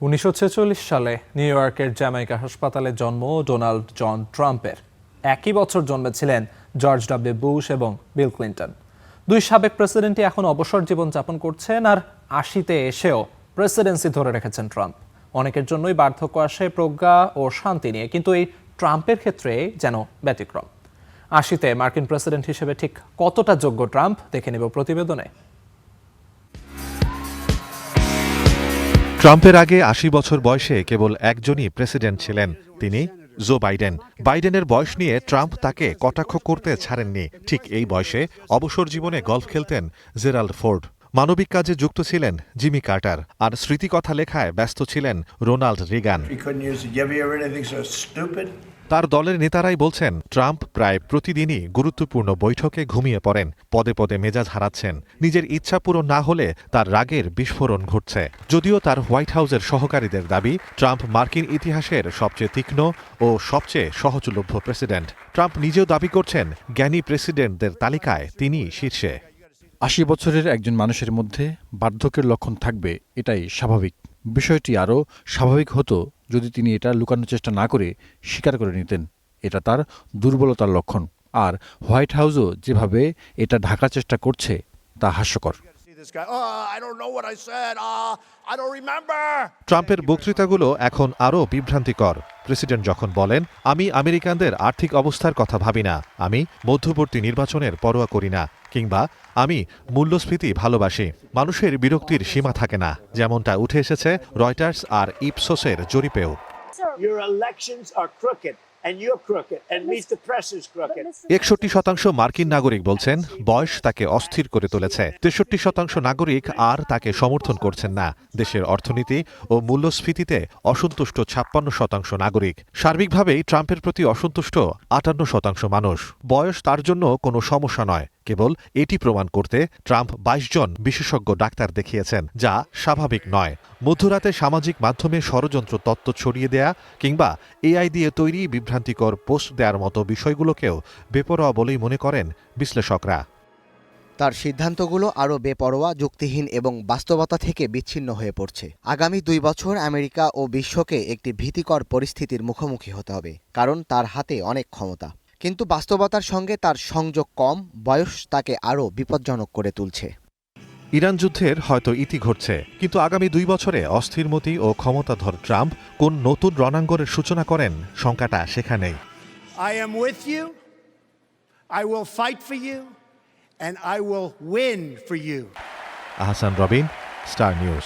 1946 সালে নিউ ইয়র্কের জ্যামাইকা হাসপাতালে জন্ম ডোনাল্ড জন ট্রাম্পের। একই বছর জন্মেছিলেন জর্জ ডব্লিউ বুশ এবং বিল ক্লিন্টন। দুই সাবেক প্রেসিডেন্টই এখন অবসর জীবন যাপন করছেন, আর 80-তে এসেও প্রেসিডেন্সি ধরে রেখেছেন ট্রাম্প। অনেকের জন্যই বার্ধক্য আসে প্রজ্ঞা ও শান্তি নিয়ে, কিন্তু এই ট্রাম্পের ক্ষেত্রে যেন ব্যতিক্রম। 80-তে মার্কিন প্রেসিডেন্ট হিসেবে ঠিক কতটা যোগ্য ট্রাম্প, দেখে নেব প্রতিবেদনে। ট্রাম্পের আগে 80 বছর বয়সে কেবল একজনই প্রেসিডেন্ট ছিলেন, তিনি জো বাইডেন। বাইডেনের বয়স নিয়ে ট্রাম্প তাকে কটাক্ষ করতে ছাড়েননি। ঠিক এই বয়সে অবসর জীবনে গলফ খেলতেন জেরাল্ড ফোর্ড। মানবিক কাজে যুক্ত ছিলেন জিমি কার্টার, আর স্মৃতিকথা লেখায় ব্যস্ত ছিলেন রোনাল্ড রিগান। তার দলের নেতারাই বলছেন, ট্রাম্প প্রায় প্রতিদিনই গুরুত্বপূর্ণ বৈঠকে ঘুমিয়ে পড়েন, পদে পদে মেজাজ হারাচ্ছেন। নিজের ইচ্ছা পূরণ না হলে তার রাগের বিস্ফোরণ ঘটছে। যদিও তার হোয়াইট হাউসের সহকারীদের দাবি, ট্রাম্প মার্কিন ইতিহাসের সবচেয়ে তীক্ষ্ণ ও সবচেয়ে সহজলভ্য প্রেসিডেন্ট। ট্রাম্প নিজেও দাবি করছেন, জ্ঞানী প্রেসিডেন্টদের তালিকায় তিনি শীর্ষে। 80 বছরের একজন মানুষের মধ্যে বার্ধক্যের লক্ষণ থাকবে, এটাই স্বাভাবিক। বিষয়টি আরও স্বাভাবিক হতো যদি তিনি এটা লুকানোর চেষ্টা না করে স্বীকার করে নিতেন। এটা তার দুর্বলতার লক্ষণ, আর হোয়াইট হাউসও যেভাবে এটা ঢাকার চেষ্টা করছে তা হাস্যকর। ট্রাম্পের বক্তৃতাগুলো এখন আরও বিভ্রান্তিকর। প্রেসিডেন্ট যখন বলেন, আমি আমেরিকানদের আর্থিক অবস্থার কথা ভাবি না, আমি মধ্যবর্তী নির্বাচনের পরোয়া করি না, কিংবা আমি মূল্যস্ফীতি ভালোবাসি, মানুষের বিরক্তির সীমা থাকে না, যেমনটা উঠে এসেছে রয়টার্স আর ইপসোসের জরিপেও। 61% মার্কিন নাগরিক বলছেন বয়স তাকে অস্থির করে তুলেছে। 63% নাগরিক আর তাকে সমর্থন করছেন না। দেশের অর্থনীতি ও মূল্যস্ফীতিতে অসন্তুষ্ট 56% নাগরিক। সার্বিকভাবেই ট্রাম্পের প্রতি অসন্তুষ্ট 58% মানুষ। বয়স তার জন্য কোনো সমস্যা নয়, কেবল এটি প্রমাণ করতে ট্রাম্প 22 জন বিশেষজ্ঞ ডাক্তার দেখিয়েছেন, যা স্বাভাবিক নয়। মধ্যরাতে সামাজিক মাধ্যমে ষড়যন্ত্র তত্ত্ব ছড়িয়ে দেয়া কিংবা এআই দিয়ে তৈরি বিভ্রান্তিকর পোস্ট দেওয়ার মতো বিষয়গুলোকেও বেপরোয়া বলেই মনে করেন বিশ্লেষকরা। তার সিদ্ধান্তগুলো আরও বেপরোয়া, যুক্তিহীন এবং বাস্তবতা থেকে বিচ্ছিন্ন হয়ে পড়ছে। আগামী 2 বছর আমেরিকা ও বিশ্বকে একটি ভীতিকর পরিস্থিতির মুখোমুখি হতে হবে, কারণ তার হাতে অনেক ক্ষমতা। কিন্তু বাস্তবতার সঙ্গে তার সংযোগ কম, বয়স তাকে আরও বিপজ্জনক করে তুলছে। ইরান যুদ্ধের হয়তো ইতি ঘটছে, কিন্তু আগামী 2 বছরে অস্থিরমতি ও ক্ষমতাধর ট্রাম্প কোন নতুন রণাঙ্গনের সূচনা করেন, শঙ্কাটা সেখানেই। I am with you, I will fight for you, and I will win for you. Ahsan Robin, star news.